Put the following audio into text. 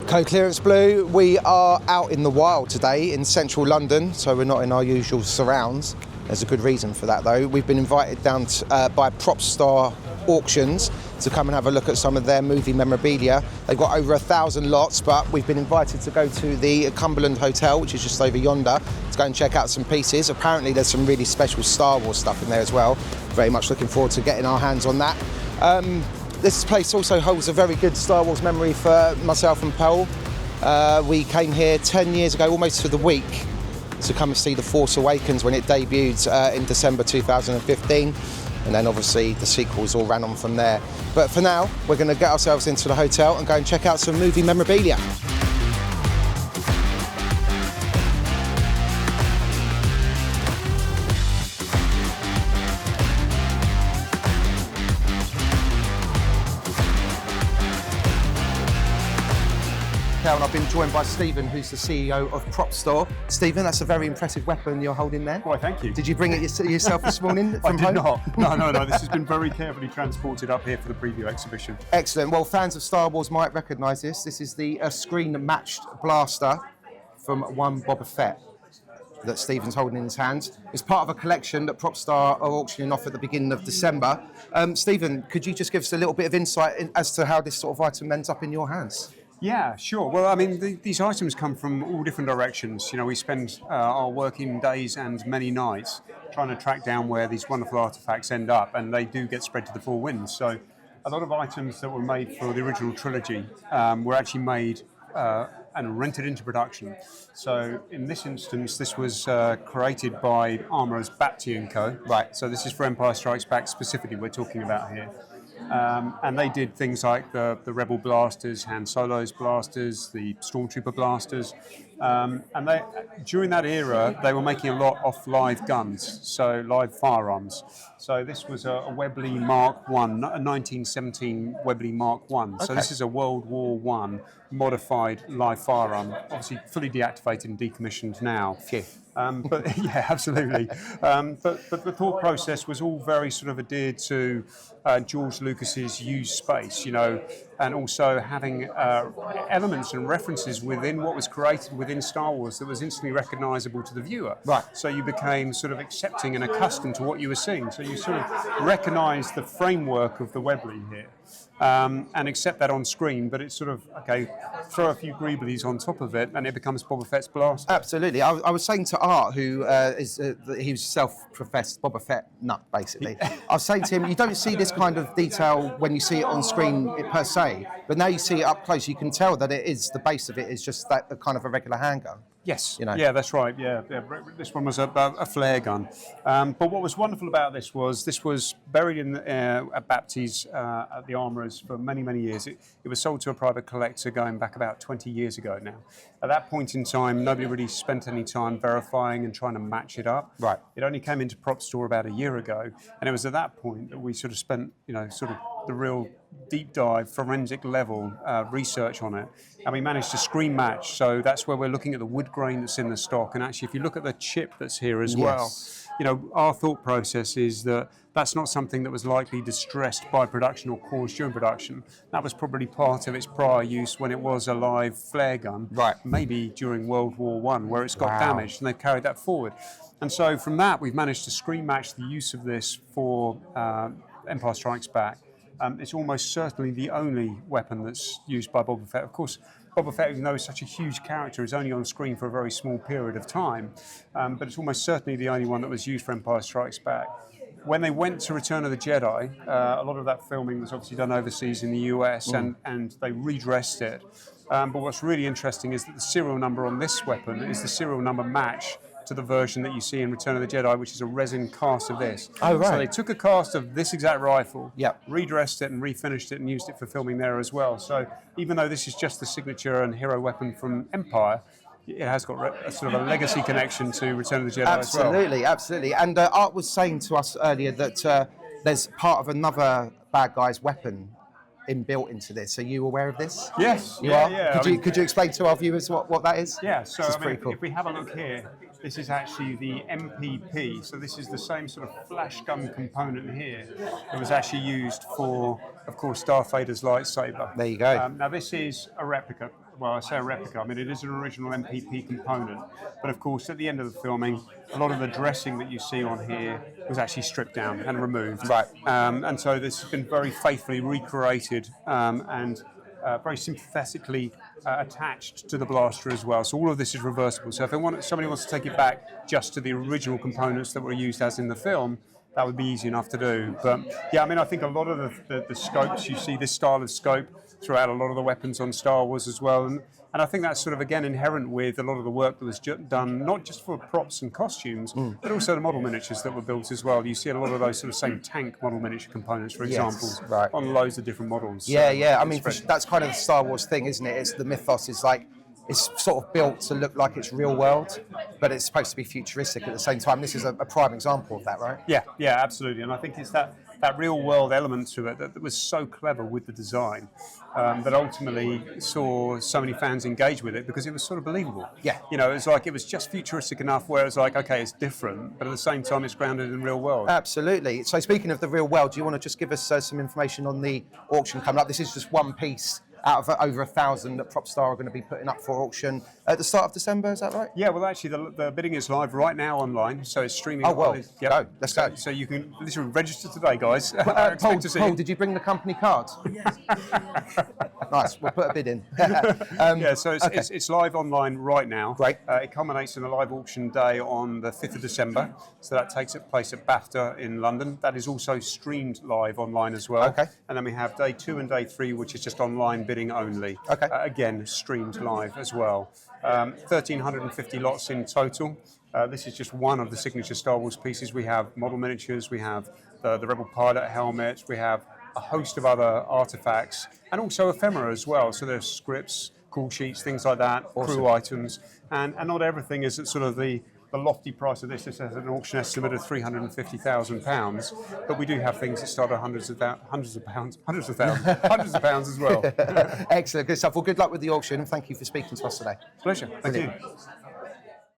Co-Clearance Blue, we are out in the wild today in central London, so we're not in our usual surrounds. There's a good reason for that though. We've been invited down by PropStar Auctions to come and have a look at some of their movie memorabilia. They've got over 1,000 lots, but we've been invited to go to the Cumberland Hotel, which is just over yonder, to go and check out some pieces. Apparently there's some really special Star Wars stuff in there as well. Very much looking forward to getting our hands on that. This place also holds a very good Star Wars memory for myself and Paul. We came here 10 years ago, almost for the week, to come and see The Force Awakens when it debuted in December 2015. And then obviously the sequels all ran on from there. But for now, we're going to get ourselves into the hotel and go and check out some movie memorabilia. And I've been joined by Stephen, who's the CEO of PropStar. Stephen, that's a very impressive weapon you're holding there. Why, thank you. Did you bring it yourself this morning from home? I did not. No. This has been very carefully transported up here for the preview exhibition. Excellent. Well, fans of Star Wars might recognise this. This is the screen-matched blaster from one Boba Fett that Stephen's holding in his hands. It's part of a collection that PropStar are auctioning off at the beginning of December. Stephen, could you just give us a little bit of insight as to how this sort of item ends up in your hands? Yeah, sure. Well, I mean, these items come from all different directions. You know, we spend our working days and many nights trying to track down where these wonderful artifacts end up, and they do get spread to the four winds. So a lot of items that were made for the original trilogy were actually made and rented into production. So in this instance, this was created by Armourer's Bapty & Co. Right. So this is for Empire Strikes Back specifically we're talking about here. And they did things like the Rebel blasters, Han Solo's blasters, the Stormtrooper blasters. And they, during that era, they were making a lot off live guns, so live firearms. So this was a Webley Mark I, a 1917 Webley Mark I. Okay. So this is a World War I modified live firearm, obviously fully deactivated and decommissioned now. Phew. But yeah, absolutely. But the thought process was all very sort of adhered to George Lucas's used space, you know, and also having elements and references within what was created within Star Wars that was instantly recognisable to the viewer. Right. So you became sort of accepting and accustomed to what you were seeing. So you sort of recognised the framework of the Webley here. And accept that on screen, but it's sort of, okay, throw a few Greeblies on top of it and it becomes Boba Fett's blast. Absolutely. I was saying to Art, who he was self-professed Boba Fett nut, basically. I was saying to him, you don't see this kind of detail when you see it on screen per se, but now you see it up close, you can tell that it is, the base of it is just that kind of a regular handgun. Yes, you know? Yeah, that's right. Yeah. This one was a flare gun. But what was wonderful about this was buried in at Bapty's at the Armourers for many, many years. It was sold to a private collector going back about 20 years ago now. At that point in time, nobody really spent any time verifying and trying to match it up. Right. It only came into PropStar about a year ago, and it was at that point that we sort of spent, you know, sort of the real deep dive, forensic level research on it, and we managed to screen match. So that's where we're looking at the wood grain that's in the stock, and actually if you look at the chip that's here as well, you know, our thought process is that that's not something that was likely distressed by production or caused during production. That was probably part of its prior use when it was a live flare gun, right? Maybe during World War I, where it's got damaged, and they've carried that forward. And so from that, we've managed to screen match the use of this for Empire Strikes Back. It's almost certainly the only weapon that's used by Boba Fett. Of course, Boba Fett, even though he's such a huge character, is only on screen for a very small period of time. But it's almost certainly the only one that was used for Empire Strikes Back. When they went to Return of the Jedi, a lot of that filming was obviously done overseas in the US, and they redressed it. But what's really interesting is that the serial number on this weapon is the serial number match to the version that you see in Return of the Jedi, which is a resin cast of this. Oh, right. So they took a cast of this exact rifle, redressed it and refinished it and used it for filming there as well. So even though this is just the signature and hero weapon from Empire, it has got a sort of a legacy connection to Return of the Jedi as well. Absolutely. And Art was saying to us earlier that there's part of another bad guy's weapon inbuilt into this. Are you aware of this? Yes. You are? Yeah. Could you explain to our viewers what that is? Yeah, so I mean, cool. If we have a look here, this is actually the MPP. So this is the same sort of flash gun component here that was actually used for, of course, Darth Vader's lightsaber. There you go. Now this is a replica. well, I say a replica, I mean, it is an original MPP component. But of course, at the end of the filming, a lot of the dressing that you see on here was actually stripped down and removed. Right. And so this has been very faithfully recreated and very sympathetically attached to the blaster as well. So all of this is reversible. So if somebody wants to take it back just to the original components that were used as in the film, that would be easy enough to do. But yeah, I mean, I think a lot of the scopes, you see this style of scope throughout a lot of the weapons on Star Wars as well. And I think that's sort of, again, inherent with a lot of the work that was done, not just for props and costumes, but also the model miniatures that were built as well. You see a lot of those sort of same tank model miniature components, for example, right. on loads of different models. Yeah, So yeah. I mean, that's kind of the Star Wars thing, isn't it? It's the mythos is like, it's sort of built to look like it's real world, but it's supposed to be futuristic at the same time. This is a prime example of that, right? Yeah, absolutely. And I think it's that real world element to it that was so clever with the design that ultimately saw so many fans engage with it because it was sort of believable. Yeah. You know, it's like it was just futuristic enough where it's like, okay, it's different, but at the same time it's grounded in real world. Absolutely. So speaking of the real world, do you want to just give us some information on the auction coming up? This is just one piece out of over 1,000 that PropStar are going to be putting up for auction at the start of December, is that right? Yeah, well, actually, the bidding is live right now online, so it's streaming. Oh, well, yep. go. Let's go. So you can literally register today, guys. Paul, did you bring the company card? Nice, we'll put a bid in. Yeah, so it's live online right now. Great. It culminates in a live auction day on the 5th of December, so that takes place at BAFTA in London. That is also streamed live online as well. Okay. And then we have day 2 and day 3, which is just online bidding only. Okay. Again, streamed live as well. 1,350 lots in total. This is just one of the signature Star Wars pieces. We have model miniatures, we have the Rebel pilot helmet, we have a host of other artifacts, and also ephemera as well. So there's scripts, call sheets, things like that, awesome. Crew items, and not everything is at sort of the lofty price of this. This has an auction estimate of £350,000, but we do have things that start at hundreds of thousands, hundreds of pounds as well. Excellent, good stuff. Well, good luck with the auction, and thank you for speaking to us today. Pleasure. Thank you.